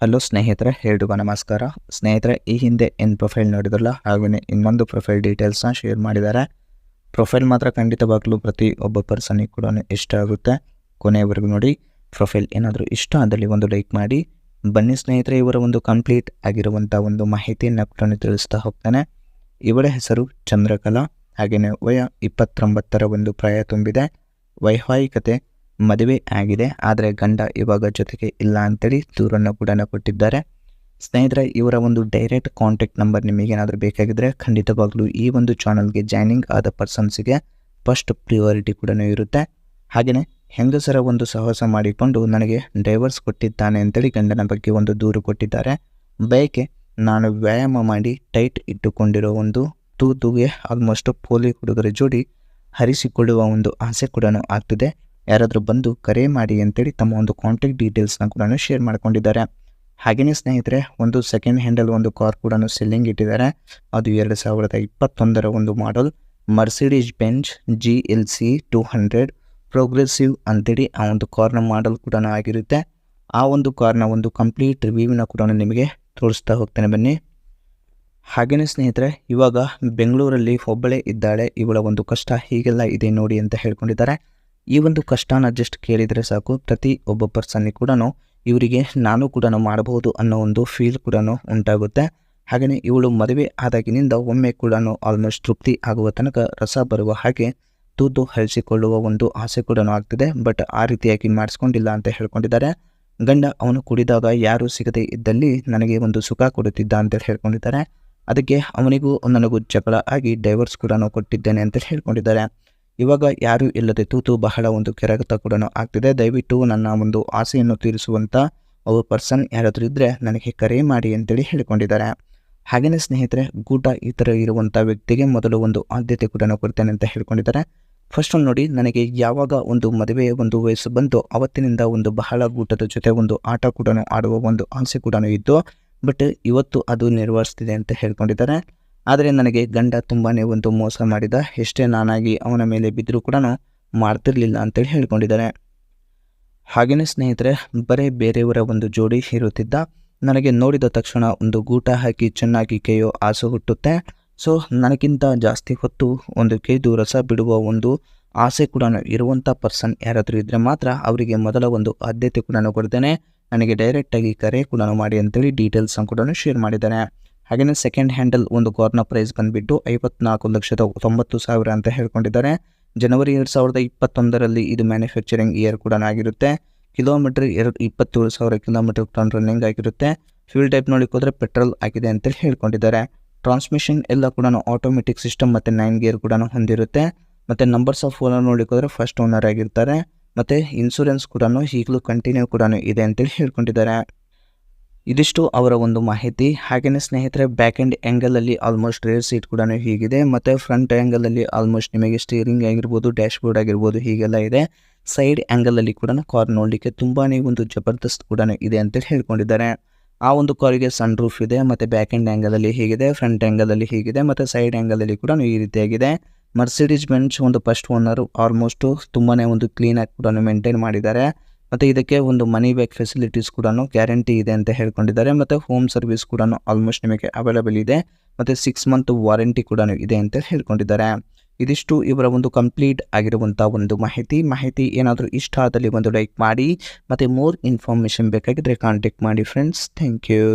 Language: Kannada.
ಹಲೋ ಸ್ನೇಹಿತರೆ, ಎಲ್ರಿಗೂ ನಮಸ್ಕಾರ. ಸ್ನೇಹಿತರೆ, ಈ ಹಿಂದೆ ಏನು ಪ್ರೊಫೈಲ್ ನೋಡಿದ್ರಲ್ಲ, ಹಾಗೆಯೇ ಇನ್ನೊಂದು ಪ್ರೊಫೈಲ್ ಡೀಟೇಲ್ಸ್ನ ಶೇರ್ ಮಾಡಿದ್ದಾರೆ. ಪ್ರೊಫೈಲ್ ಮಾತ್ರ ಖಂಡಿತವಾಗ್ಲೂ ಪ್ರತಿ ಒಬ್ಬ ಪರ್ಸನಿಗೆ ಕೂಡ ಇಷ್ಟ ಆಗುತ್ತೆ. ಕೊನೆಯವರೆಗೂ ನೋಡಿ. ಪ್ರೊಫೈಲ್ ಏನಾದರೂ ಇಷ್ಟ ಆದಲ್ಲಿ ಒಂದು ಲೈಕ್ ಮಾಡಿ. ಬನ್ನಿ ಸ್ನೇಹಿತರೆ, ಇವರ ಒಂದು ಕಂಪ್ಲೀಟ್ ಆಗಿರುವಂಥ ಒಂದು ಮಾಹಿತಿಯನ್ನು ಕೂಡ ತಿಳಿಸ್ತಾ ಹೋಗ್ತಾನೆ. ಇವರ ಹೆಸರು ಚಂದ್ರಕಲಾ. ಹಾಗೆಯೇ ವಯ 29ರ ಒಂದು ಪ್ರಾಯ ತುಂಬಿದೆ. ವೈವಾಹಿಕತೆ ಮದುವೆ ಆಗಿದೆ, ಆದರೆ ಗಂಡ ಇವಾಗ ಜೊತೆಗೆ ಇಲ್ಲ ಅಂತೇಳಿ ದೂರನ್ನು ಕೂಡ ಕೊಟ್ಟಿದ್ದಾರೆ. ಸ್ನೇಹಿತರೆ, ಇವರ ಒಂದು ಡೈರೆಕ್ಟ್ ಕಾಂಟ್ಯಾಕ್ಟ್ ನಂಬರ್ ನಿಮಗೇನಾದರೂ ಬೇಕಾಗಿದ್ದರೆ ಖಂಡಿತವಾಗ್ಲೂ ಈ ಒಂದು ಚಾನಲ್ಗೆ ಜಾಯ್ನಿಂಗ್ ಆದ ಪರ್ಸನ್ಸಿಗೆ ಫಸ್ಟ್ ಪ್ರಿಯಾರಿಟಿ ಕೂಡ ಇರುತ್ತೆ. ಹಾಗೆಯೇ ಹೆಂಗಸರ ಒಂದು ಸಾಹಸ ಮಾಡಿಕೊಂಡು ನನಗೆ ಡೈವರ್ಸ್ ಕೊಟ್ಟಿದ್ದಾನೆ ಅಂತೇಳಿ ಗಂಡನ ಬಗ್ಗೆ ಒಂದು ದೂರು ಕೊಟ್ಟಿದ್ದಾರೆ. ಬಯಕೆ, ನಾನು ವ್ಯಾಯಾಮ ಮಾಡಿ ಟೈಟ್ ಇಟ್ಟುಕೊಂಡಿರೋ ಒಂದು ತೂತುಗೆ ಆಲ್ಮೋಸ್ಟ್ ಪೋಲಿ ಹುಡುಗರ ಜೋಡಿ ಹರಿಸಿಕೊಳ್ಳುವ ಒಂದು ಆಸೆ ಕೂಡ ಆಗ್ತಿದೆ. ಯಾರಾದರೂ ಬಂದು ಕರೆ ಮಾಡಿ ಅಂತೇಳಿ ತಮ್ಮ ಒಂದು ಕಾಂಟ್ಯಾಕ್ಟ್ ಡೀಟೇಲ್ಸ್ನ ಕೂಡ ಶೇರ್ ಮಾಡ್ಕೊಂಡಿದ್ದಾರೆ. ಹಾಗೆಯೇ ಸ್ನೇಹಿತರೆ, ಒಂದು ಸೆಕೆಂಡ್ ಹ್ಯಾಂಡಲ್ ಒಂದು ಕಾರ್ ಕೂಡ ಸೆಲ್ಲಿಂಗ್ ಇಟ್ಟಿದ್ದಾರೆ. ಅದು 2021ರ ಒಂದು model Mercedes Benz GLC 200 progressive ಅಂತೇಳಿ ಆ ಒಂದು ಕಾರ್ನ ಮಾಡೆಲ್ ಕೂಡ ಆಗಿರುತ್ತೆ. ಆ ಒಂದು ಕಾರ್ನ ಒಂದು ಕಂಪ್ಲೀಟ್ ರಿವ್ಯೂವಿನ ಕೂಡ ನಿಮಗೆ ತೋರಿಸ್ತಾ ಹೋಗ್ತೇನೆ ಬನ್ನಿ. ಹಾಗೆಯೇ ಸ್ನೇಹಿತರೆ, ಇವಾಗ ಬೆಂಗಳೂರಲ್ಲಿ ಒಬ್ಬಳೇ ಇದ್ದಾಳೆ. ಇವಳ ಒಂದು ಕಷ್ಟ ಹೀಗೆಲ್ಲ ಇದೆ ನೋಡಿ ಅಂತ ಹೇಳ್ಕೊಂಡಿದ್ದಾರೆ. ಈ ಒಂದು ಕಷ್ಟನ ಜಸ್ಟ್ ಕೇಳಿದರೆ ಸಾಕು, ಪ್ರತಿ ಒಬ್ಬ ಪರ್ಸನ್ನಿಗೆ ಕೂಡ ಇವರಿಗೆ ನಾನು ಕೂಡ ಮಾಡಬಹುದು ಅನ್ನೋ ಒಂದು ಫೀಲ್ ಕೂಡ ಉಂಟಾಗುತ್ತೆ. ಹಾಗೆಯೇ ಇವಳು ಮದುವೆ ಆದಾಗಿನಿಂದ ಒಮ್ಮೆ ಕೂಡ ಆಲ್ಮೋಸ್ಟ್ ತೃಪ್ತಿ ಆಗುವ ತನಕ ರಸ ಬರುವ ಹಾಗೆ ತೂತು ಹರಿಸಿಕೊಳ್ಳುವ ಒಂದು ಆಸೆ ಕೂಡ ಆಗ್ತಿದೆ. ಬಟ್ ಆ ರೀತಿಯಾಗಿ ಮಾಡಿಸ್ಕೊಂಡಿಲ್ಲ ಅಂತ ಹೇಳ್ಕೊಂಡಿದ್ದಾರೆ. ಗಂಡ ಅವನು ಕುಡಿದಾಗ ಯಾರೂ ಸಿಗದೆ ಇದ್ದಲ್ಲಿ ನನಗೆ ಒಂದು ಸುಖ ಕೊಡುತ್ತಿದ್ದ ಅಂತ ಹೇಳ್ಕೊಂಡಿದ್ದಾರೆ. ಅದಕ್ಕೆ ಅವನಿಗೂ ನನಗೂ ಜಗಳ ಆಗಿ ಡೈವರ್ಸ್ ಕೂಡ ಕೊಟ್ಟಿದ್ದೇನೆ ಅಂತ ಹೇಳ್ಕೊಂಡಿದ್ದಾರೆ. ಇವಾಗ ಯಾರೂ ಇಲ್ಲದೆ ತೂತು ಬಹಳ ಒಂದು ಕೆರಗತ ಕೂಡ ಆಗ್ತಿದೆ. ದಯವಿಟ್ಟು ನನ್ನ ಒಂದು ಆಸೆಯನ್ನು ತೀರಿಸುವಂಥ ಒಬ್ಬ ಪರ್ಸನ್ ಯಾರಾದರೂ ಇದ್ದರೆ ನನಗೆ ಕರೆ ಮಾಡಿ ಅಂತೇಳಿ ಹೇಳಿಕೊಂಡಿದ್ದಾರೆ. ಹಾಗೆಯೇ ಸ್ನೇಹಿತರೆ, ಗೂಟ ಈ ಥರ ಇರುವಂಥ ವ್ಯಕ್ತಿಗೆ ಮೊದಲು ಒಂದು ಆದ್ಯತೆ ಕೂಡ ಕೊಡ್ತೇನೆ ಅಂತ ಹೇಳ್ಕೊಂಡಿದ್ದಾರೆ. ಫಸ್ಟ್ ನೋಡಿ, ನನಗೆ ಯಾವಾಗ ಒಂದು ಮದುವೆಯ ಒಂದು ವಯಸ್ಸು ಬಂತು ಅವತ್ತಿನಿಂದ ಒಂದು ಬಹಳ ಗೂಟದ ಜೊತೆ ಒಂದು ಆಟ ಕೂಡ ಆಡುವ ಒಂದು ಆಸೆ ಕೂಡ ಇತ್ತು. ಬಟ್ ಇವತ್ತು ಅದು ನೆರವೇರಿಸ್ತಿದೆ ಅಂತ ಹೇಳ್ಕೊಂಡಿದ್ದಾರೆ. ಆದರೆ ನನಗೆ ಗಂಡ ತುಂಬಾ ಒಂದು ಮೋಸ ಮಾಡಿದ, ಎಷ್ಟೇ ನಾನಾಗಿ ಅವನ ಮೇಲೆ ಬಿದ್ದರೂ ಕೂಡ ಮಾಡ್ತಿರ್ಲಿಲ್ಲ ಅಂತೇಳಿ ಹೇಳ್ಕೊಂಡಿದ್ದಾರೆ. ಹಾಗೆಯೇ ಸ್ನೇಹಿತರೆ, ಬರೀ ಬೇರೆಯವರ ಒಂದು ಜೋಡಿ ಇರುತ್ತಿದ್ದ. ನನಗೆ ನೋಡಿದ ತಕ್ಷಣ ಒಂದು ಗೂಟ ಹಾಕಿ ಚೆನ್ನಾಗಿ ಕೇಯೋ ಆಸೆ ಹುಟ್ಟುತ್ತೆ. ಸೊ ನನಗಿಂತ ಜಾಸ್ತಿ ಹೊತ್ತು ಒಂದು ಕೇದು ರಸ ಬಿಡುವ ಒಂದು ಆಸೆ ಕೂಡ ಇರುವಂಥ ಪರ್ಸನ್ ಯಾರಾದರೂ ಇದ್ದರೆ ಮಾತ್ರ ಅವರಿಗೆ ಮೊದಲ ಒಂದು ಆದ್ಯತೆ ಕೂಡ ಕೊಡ್ತೇನೆ. ನನಗೆ ಡೈರೆಕ್ಟಾಗಿ ಕರೆ ಕೂಡ ಮಾಡಿ ಅಂತೇಳಿ ಡೀಟೇಲ್ಸ್ ಕೂಡ ಶೇರ್ ಮಾಡಿದ್ದಾರೆ. ಹಾಗೆಯೇ ಸೆಕೆಂಡ್ ಹ್ಯಾಂಡಲ್ ಒಂದು ಕಾರ್ನ ಪ್ರೈಸ್ ಬಂದುಬಿಟ್ಟು 54,90,000 ಅಂತ ಹೇಳ್ಕೊಂಡಿದ್ದಾರೆ. ಜನವರಿ 2021ರಲ್ಲಿ ಇದು ಮ್ಯಾನುಫ್ಯಾಕ್ಚರಿಂಗ್ ಇಯರ್ ಕೂಡ ಆಗಿರುತ್ತೆ. ಕಿಲೋಮೀಟರ್ 27,000 ಕಿಲೋಮೀಟರ್ ರನ್ನಿಂಗ್ ಆಗಿರುತ್ತೆ. ಫ್ಯೂಲ್ ಟೈಪ್ ನೋಡಿಕ್ ಹೋದರೆ ಪೆಟ್ರೋಲ್ ಆಗಿದೆ ಅಂತೇಳಿ ಹೇಳ್ಕೊಂಡಿದ್ದಾರೆ. ಟ್ರಾನ್ಸ್ಮಿಷನ್ ಎಲ್ಲ ಕೂಡ ಆಟೋಮೆಟಿಕ್ ಸಿಸ್ಟಮ್ ಮತ್ತು 9 ಗೇರ್ ಕೂಡ ಹೊಂದಿರುತ್ತೆ. ಮತ್ತು ನಂಬರ್ಸ್ ಆಫ್ ಓನರ್ ನೋಡಿಕ್ ಹೋದರೆ ಫಸ್ಟ್ ಓನರ್ ಆಗಿರ್ತಾರೆ. ಮತ್ತು ಇನ್ಶೂರೆನ್ಸ್ ಕೂಡ ಈಗಲೂ ಕಂಟಿನ್ಯೂ ಕೂಡ ಇದೆ ಅಂತೇಳಿ ಹೇಳ್ಕೊಂಡಿದ್ದಾರೆ. ಇದಿಷ್ಟು ಅವರ ಒಂದು ಮಾಹಿತಿ. ಹಾಗೆಯೇ ಸ್ನೇಹಿತರೆ, ಬ್ಯಾಕ್ ಎಂಡ್ ಆ್ಯಂಗಲಲ್ಲಿ ಆಲ್ಮೋಸ್ಟ್ ರೇರ್ ಸೀಟ್ ಕೂಡ ಹೀಗಿದೆ. ಮತ್ತು ಫ್ರಂಟ್ ಆ್ಯಂಗಲಲ್ಲಿ ಆಲ್ಮೋಸ್ಟ್ ನಿಮಗೆ ಸ್ಟೀರಿಂಗ್ ಆಗಿರ್ಬೋದು, ಡ್ಯಾಶ್ ಬೋರ್ಡ್ ಆಗಿರ್ಬೋದು, ಹೀಗೆಲ್ಲ ಇದೆ. ಸೈಡ್ ಆ್ಯಂಗಲಲ್ಲಿ ಕೂಡ ಕಾರ್ ನೋಡಲಿಕ್ಕೆ ತುಂಬಾ ಒಂದು ಜಬರ್ದಸ್ತ್ ಕೂಡ ಇದೆ ಅಂತೇಳಿ ಹೇಳ್ಕೊಂಡಿದ್ದಾರೆ. ಆ ಒಂದು ಕಾರಿಗೆ ಸನ್ ರೂಫ್ ಇದೆ. ಮತ್ತು ಬ್ಯಾಕ್ ಎಂಡ್ ಆ್ಯಂಗಲಲ್ಲಿ ಹೀಗಿದೆ, ಫ್ರಂಟ್ ಆ್ಯಂಗಲಲ್ಲಿ ಹೀಗಿದೆ, ಮತ್ತು ಸೈಡ್ ಆ್ಯಂಗಲಲ್ಲಿ ಕೂಡ ಈ ರೀತಿಯಾಗಿದೆ. ಮರ್ಸಿಡೀಸ್ ಬೆಂಜ್ ಒಂದು ಫಸ್ಟ್ ಓನರು ಆಲ್ಮೋಸ್ಟು ತುಂಬಾ ಒಂದು ಕ್ಲೀನಾಗಿ ಕೂಡ ಮೇಂಟೈನ್ ಮಾಡಿದ್ದಾರೆ. ಮತ್ತು ಇದಕ್ಕೆ ಒಂದು ಮನಿ ಬ್ಯಾಕ್ ಫೆಸಿಲಿಟೀಸ್ ಕೂಡ ಗ್ಯಾರಂಟಿ ಇದೆ ಅಂತ ಹೇಳ್ಕೊಂಡಿದ್ದಾರೆ. ಮತ್ತು ಹೋಮ್ ಸರ್ವಿಸ್ ಕೂಡ ಆಲ್ಮೋಸ್ಟ್ ನಿಮಗೆ ಅವೈಲೇಬಲ್ ಇದೆ. ಮತ್ತು 6 ಮಂತ್ ವಾರಂಟಿ ಕೂಡ ಇದೆ ಅಂತ ಹೇಳ್ಕೊಂಡಿದ್ದಾರೆ. ಇದಿಷ್ಟು ಇವರ ಒಂದು ಕಂಪ್ಲೀಟ್ ಆಗಿರುವಂಥ ಒಂದು ಮಾಹಿತಿ ಏನಾದರೂ ಇಷ್ಟ ಆದಲ್ಲಿ ಒಂದು ಲೈಕ್ ಮಾಡಿ. ಮತ್ತು ಮೋರ್ ಇನ್ಫಾರ್ಮೇಷನ್ ಬೇಕಾಗಿದ್ದರೆ ಕಾಂಟ್ಯಾಕ್ಟ್ ಮಾಡಿ ಫ್ರೆಂಡ್ಸ್. Thank you.